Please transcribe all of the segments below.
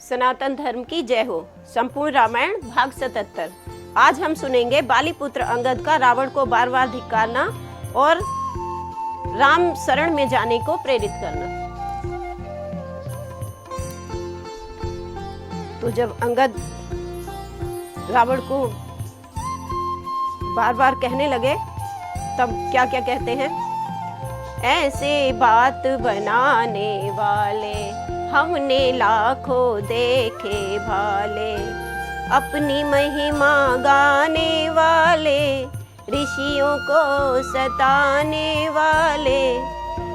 सनातन धर्म की जय हो। संपूर्ण रामायण भाग 77। आज हम सुनेंगे बाली पुत्र अंगद का रावण को बार बार धिक्कारना और राम शरण में जाने को प्रेरित करना। तो जब अंगद रावण को बार बार कहने लगे तब क्या क्या कहते हैं? ऐसे बात बनाने वाले हमने लाखों देखे भाले, अपनी महिमा गाने वाले ऋषियों को सताने वाले,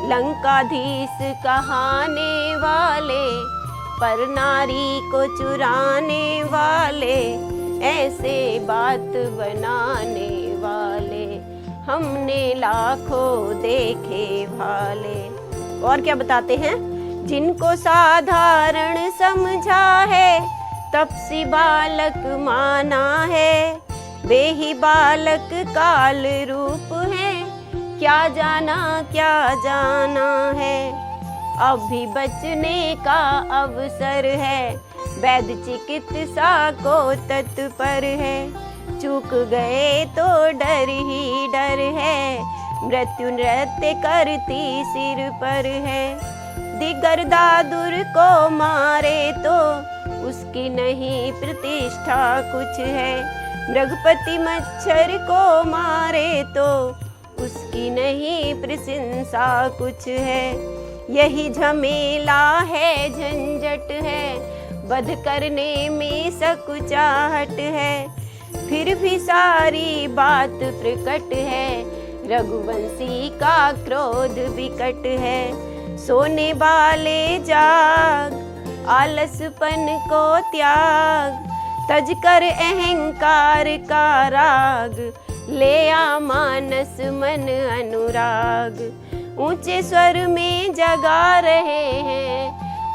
लंकाधीश कहाने वाले पर नारी को चुराने वाले, ऐसे बात बनाने वाले हमने लाखों देखे भाले। और क्या बताते हैं? जिनको साधारण समझा है तपसी बालक माना है, वे ही बालक काल रूप है, क्या जाना है। अभी बचने का अवसर है, वैद्य चिकित्सा को तत्पर है, चूक गए तो डर ही डर है, मृत्यु नृत्य करती सिर पर है। दिगर दादुर को मारे तो उसकी नहीं प्रतिष्ठा कुछ है, मृगपति मच्छर को मारे तो उसकी नहीं प्रशंसा कुछ है। यही झमेला है झंझट है, वध करने में सकुचाहट है, फिर भी सारी बात प्रकट है, रघुवंशी का क्रोध विकट है। सोने वाले जाग, आलसपन को त्याग, तज कर अहंकार का राग, ले आ मानस मन अनुराग। ऊंचे स्वर में जगा रहे हैं,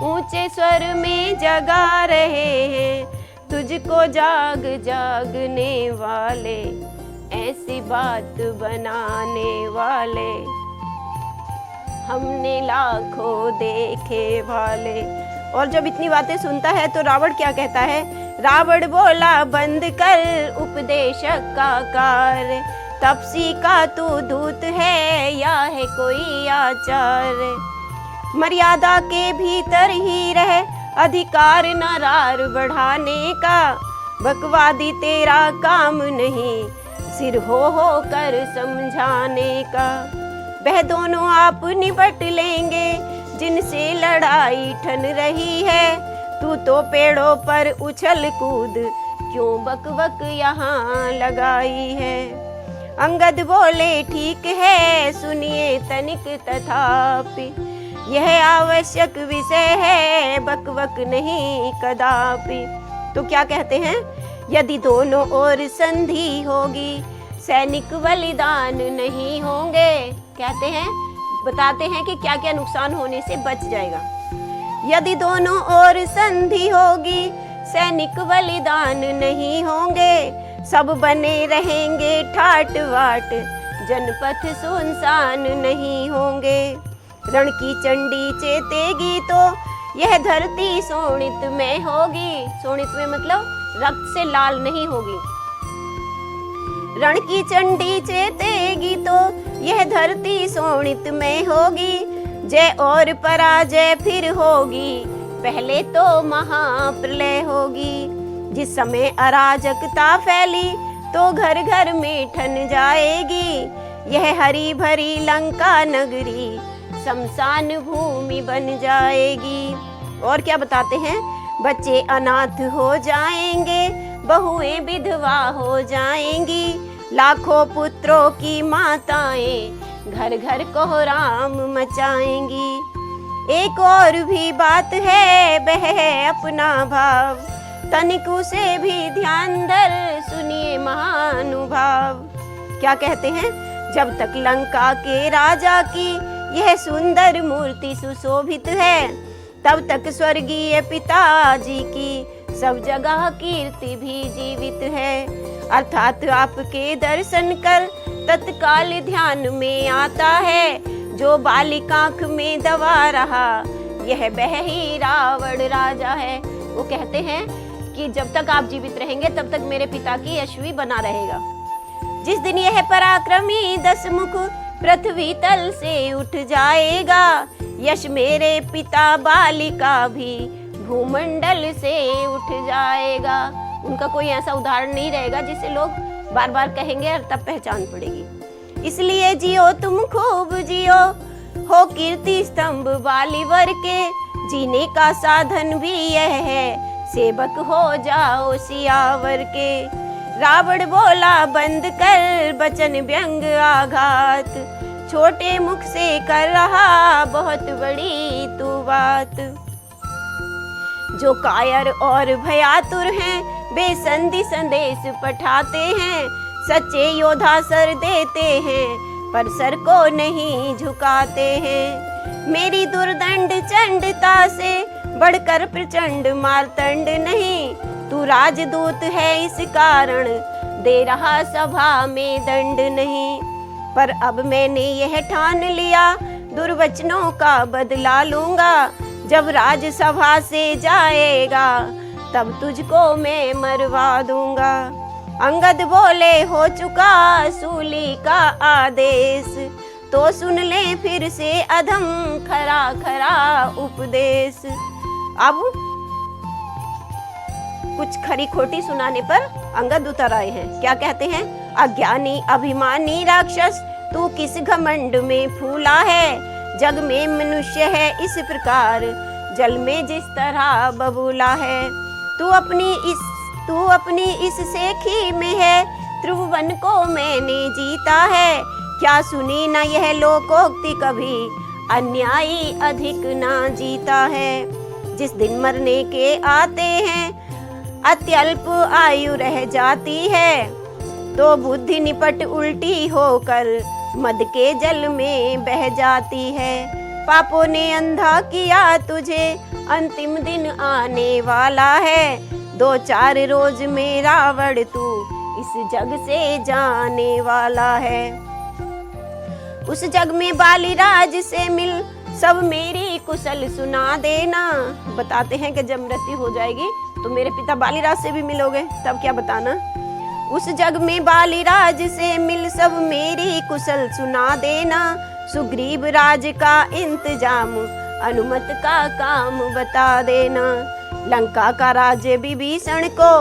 ऊंचे स्वर में जगा रहे हैं, तुझको जाग जागने वाले, ऐसी बात बनाने वाले हमने लाखों देखे भाले। और जब इतनी बातें सुनता है तो रावण क्या कहता है? रावण बोला बंद कर उपदेशक का कार्य, तपसी का तू दूत है या है कोई आचार्य। मर्यादा के भीतर ही रहे, अधिकार नारार बढ़ाने का, बकवादी तेरा काम नहीं, सिर हो कर समझाने का। वह दोनों आप निपट लेंगे जिनसे लड़ाई ठन रही है, तू तो पेड़ों पर उछल कूद क्यों बक बक यहाँ लगाई है। अंगद बोले ठीक है सुनिए तनिक तथापि, यह आवश्यक विषय है बक बक नहीं कदापि। तो क्या कहते हैं? यदि दोनों ओर संधि होगी सैनिक बलिदान नहीं होंगे। कहते हैं, बताते हैं कि क्या क्या नुकसान होने से बच जाएगा। यदि दोनों ओर संधि होगी सैनिक बलिदान नहीं होंगे, सब बने रहेंगे ठाट बाट, जनपथ सुनसान नहीं होंगे। रण की चंडी चेतेगी तो यह धरती शोणित में होगी। शोणित में मतलब रक्त से लाल नहीं होगी। रण की चंडी चेतेगी तो यह धरती शोणित में होगी, जय और पराजय फिर होगी, पहले तो महाप्रलय होगी। जिस समय अराजकता फैली तो घर घर में ठन जाएगी, यह हरी भरी लंका नगरी शमशान भूमि बन जाएगी। और क्या बताते हैं? बच्चे अनाथ हो जाएंगे, बहुएं विधवा हो जाएंगी, लाखों पुत्रों की माताएं घर घर कोहराम मचाएंगी। एक और भी बात है वह है अपना भाव, तनिक उसे भी ध्यान धर सुनिए महानुभाव। क्या कहते हैं? जब तक लंका के राजा की यह सुंदर मूर्ति सुशोभित है, तब तक स्वर्गीय पिताजी की सब जगह कीर्ति भी जीवित है। अर्थात आपके दर्शन कर तत्काल ध्यान में आता है, जो बालिकांख में दबा रहा यह वह ही रावण राजा है। वो कहते हैं कि जब तक आप जीवित रहेंगे तब तक मेरे पिता की यशवी बना रहेगा। जिस दिन यह पराक्रमी 10 मुख पृथ्वी तल से उठ जाएगा, यश मेरे पिता बाली का भी भूमंडल से उठ जाएगा। उनका कोई ऐसा उदाहरण नहीं रहेगा जिसे लोग बार बार कहेंगे और तब पहचान पड़ेगी। इसलिए जियो तुम खूब जियो, हो कीर्ति स्तंभ बालीवर के, जीने का साधन भी यह है, सेवक हो जाओ सियावर के। रावण बोला बंद कर बचन व्यंग आघात, छोटे मुख से कर रहा बहुत बड़ी तू बात। जो कायर और भयातुर हैं, बेसंधि संदेश पठाते हैं, सच्चे योद्धा सर देते हैं पर सर को नहीं झुकाते हैं। मेरी दुर्दंड चंडता से बढ़कर प्रचंड मारतंड नहीं, तू राजदूत है इस कारण दे रहा सभा में दंड नहीं। पर अब मैंने यह ठान लिया दुर्वचनों का बदला लूंगा, जब राजसभा से जाएगा तब तुझको मैं मरवा दूंगा। अंगद बोले हो चुका सूली का आदेश, तो सुन ले फिर से अधम खरा खरा उपदेश। अब कुछ खरी खोटी सुनाने पर अंगद उतर आए हैं। क्या कहते हैं? अज्ञानी अभिमानी राक्षस, तू किस घमंड में फूला है, जग में मनुष्य है इस प्रकार, जल में जिस तरह बबूला है। तू अपनी इस सेखी में है, त्रिभुवन को मैंने जीता है, क्या सुनी ना यह लोकोक्ति कभी, अन्यायी अधिक ना जीता है। जिस दिन मरने के आते हैं अत्यल्प आयु रह जाती है, तो बुद्धि निपट उल्टी होकर मद के जल में बह जाती है। पापों ने अंधा किया तुझे, अंतिम दिन आने वाला है, 2-4 रोज में रावण तू इस जग से जाने वाला है। उस जग में बालीराज से मिल, सब मेरी कुशल सुना देना। बताते हैं कि जब मृत्यु हो जाएगी तो मेरे पिता बालीराज से भी मिलोगे, तब क्या बताना। उस जग में बालीराज से मिल, सब मेरी कुशल सुना देना। सुग्रीव राज का इंतजाम, अनुमत का काम बता देना। लंका का राज्य विभीषण को,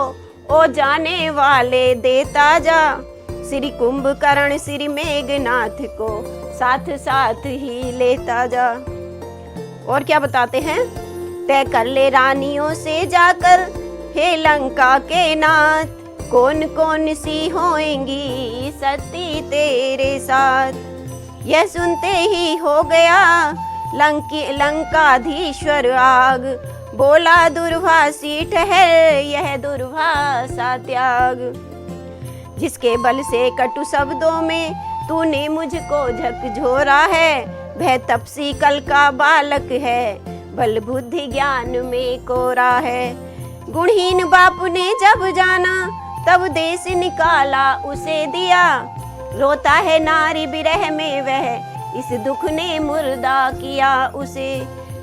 ओ जाने वाले देता जा। श्री कुंभकर्ण श्री मेघनाथ को, साथ साथ ही लेता जा। और क्या बताते हैं? तय कर ले रानियों से जाकर, हे लंका के नाथ, कौन कौन सी होएंगी सती तेरे साथ। यह सुनते ही हो गया लंकाधीश्वर आग, बोला दुर्वासी ठहर यह दुर्वासा त्याग। जिसके बल से कटु शब्दों में तूने मुझको झकझोरा है, वह तपसी कल का बालक है, बल बुद्धि ज्ञान में कोरा है। गुणहीन बाप ने जब जाना, तब देश निकाला उसे दिया। रोता है नारी विरह में वह, इस दुख ने मुर्दा किया उसे।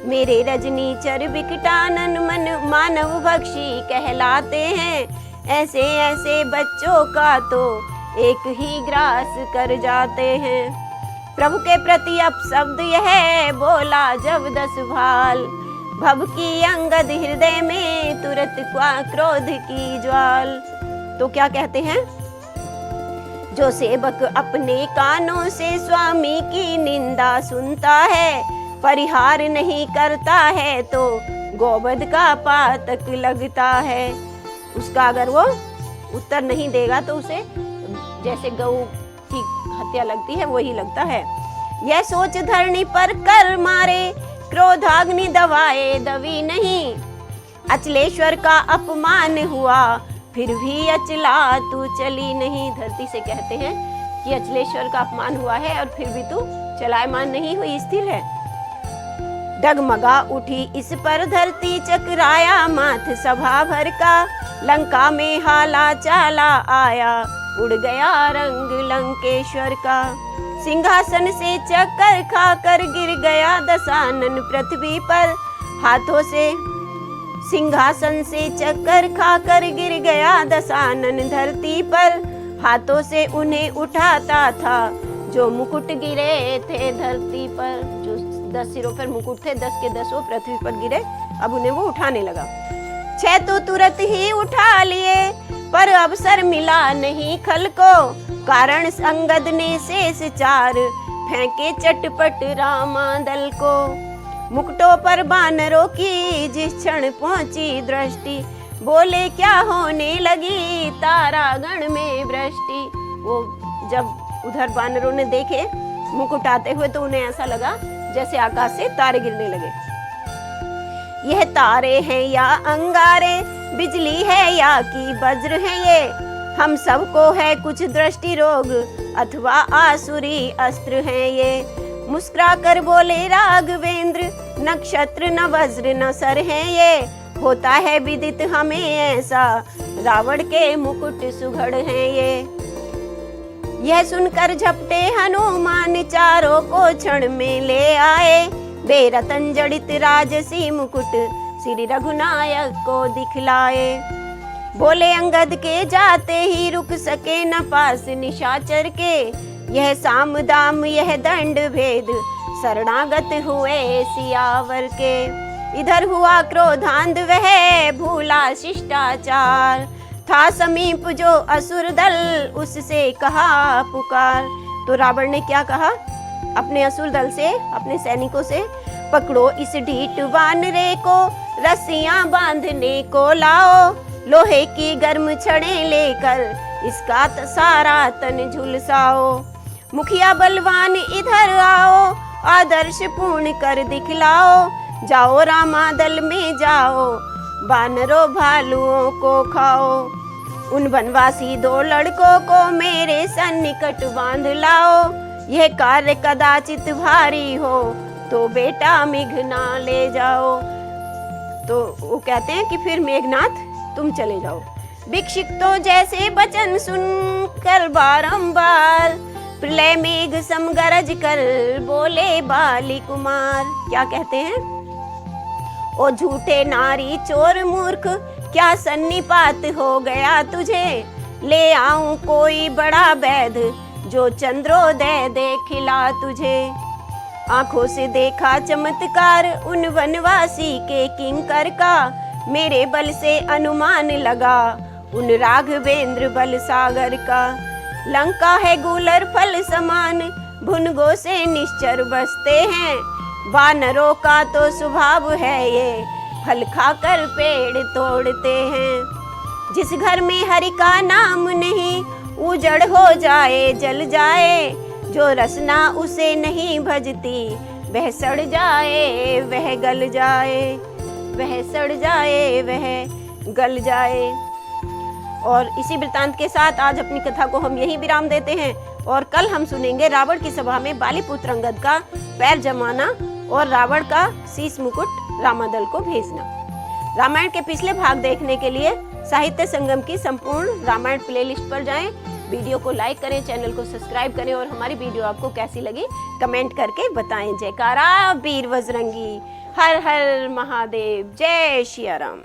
मेरे रजनीचर विकटानन मन मानव भक्षी कहलाते हैं, ऐसे ऐसे बच्चों का तो एक ही ग्रास कर जाते हैं। प्रभु के प्रति अपशब्द यह बोला जब 10 भाल, भव की अंगद हृदय में तुरंत क्रोध की ज्वाल। तो क्या कहते हैं? जो सेवक अपने कानों से स्वामी की निंदा सुनता है, परिहार नहीं करता है, तो गोवध का पातक लगता है। उसका अगर वो उत्तर नहीं देगा तो उसे जैसे गऊ की हत्या लगती है वही लगता है। यह सोच धरणी पर कर मारे, क्रोधाग्नि दवाए दवी नहीं। अचलेश्वर का अपमान हुआ, फिर भी अचला तू चली नहीं। धरती से कहते हैं कि अचलेश्वर का अपमान हुआ है और फिर भी तू चलायमान नहीं हुई, स्थिर है। डगमगा उठी इस पर धरती, चकराया माथ सभा भर का। लंका में हाला चाला आया, उड़ गया रंग लंकेश्वर का। सिंहासन से चक्कर खाकर गिर गया दशानन पृथ्वी पर। हाथों से सिंहासन से चक्कर खाकर गिर गया दशानन धरती पर, हाथों से उन्हें उठाता था जो मुकुट गिरे थे धरती पर। जो 10 सिरों पर मुकुट थे, 10 के 10 पृथ्वी पर गिरे, अब उन्हें वो उठाने लगा। 6 तो तुरंत ही उठा लिए, पर अवसर मिला नहीं खल को, कारण अंगद ने शेष 4 फेंके चटपट रामादल को। मुकुटों पर बानरों की जिस क्षण पहुंची दृष्टि, बोले क्या होने लगी तारागण में वृष्टि। वो जब उधर बानरों ने देखे मुकुट आते हुए तो उन्हें ऐसा लगा जैसे आकाश से तारे गिरने लगे। यह तारे हैं या अंगारे, बिजली है या कि वज्र है ये, हम सबको है कुछ दृष्टि रोग अथवा आसुरी अस्त्र है ये। मुस्कुरा कर बोले राघवेंद्र, नक्षत्र न वज्र न सर है ये, होता है विदित हमें ऐसा रावण के मुकुट सुघड़ है ये। यह सुनकर झपटे हनुमान चारों को क्षण में ले आए, बेरतन जड़ित राजसी मुकुट श्री रघुनायक को दिखलाए। बोले अंगद के जाते ही रुक सके न पास निशाचर के, यह साम दाम यह दंड भेद शरणागत हुए सियावर के। इधर हुआ क्रोधांध वह भूला शिष्टाचार, था समीप जो असुर दल उससे कहा पुकार। तो रावण ने क्या कहा अपने असुर दल से, अपने सैनिकों से, पकड़ो इस ढीठ वानरे को, रस्सियां बांधने को लाओ, लोहे की गर्म छड़ें लेकर इसका सारा तन झुलसाओ। मुखिया बलवान इधर आओ, आदर्श पूर्ण कर दिखलाओ, जाओ रामादल में जाओ, बानरों भालुओं को खाओ। उन वनवासी 2 लड़कों को मेरे सन्निकट बांध लाओ, यह कार्य कदाचित भारी हो तो बेटा मेघनाथ ले जाओ। तो वो कहते हैं कि फिर मेघनाथ तुम चले जाओ। भिक्षुकों जैसे वचन सुनकर बारंबार, प्रलय मेघ सम गरज कर बोले बाली कुमार। क्या कहते हैं? ओ झूठे नारी चोर मूर्ख, क्या सन्निपात हो गया तुझे, ले आऊं कोई बड़ा वैद जो चंद्रोदय देखिला तुझे। आंखों से देखा चमत्कार उन वनवासी के किंकर का, मेरे बल से अनुमान लगा उन राघवेंद्र बल सागर का। लंका है गूलर फल समान, भुनगों से निश्चर बसते हैं, वानरों का तो स्वभाव है ये फल खाकर पेड़ तोड़ते हैं। जिस घर में हरि का नाम नहीं उजड़ हो जाए जल जाए, जो रसना उसे नहीं भजती वह सड़ जाए वह गल जाए, वह सड़ जाए वह गल जाए। और इसी वृत्तांत के साथ आज अपनी कथा को हम यहीं विराम देते हैं और कल हम सुनेंगे रावण की सभा में बालीपुत्र अंगद का पैर जमाना और रावण का शीश मुकुट रामादल को भेजना। रामायण के पिछले भाग देखने के लिए साहित्य संगम की संपूर्ण रामायण प्लेलिस्ट पर जाएं, वीडियो को लाइक करें, चैनल को सब्सक्राइब करें और हमारी वीडियो आपको कैसी लगी कमेंट करके बताएं। जयकारा वीर बजरंगी, हर हर महादेव, जय श्री राम।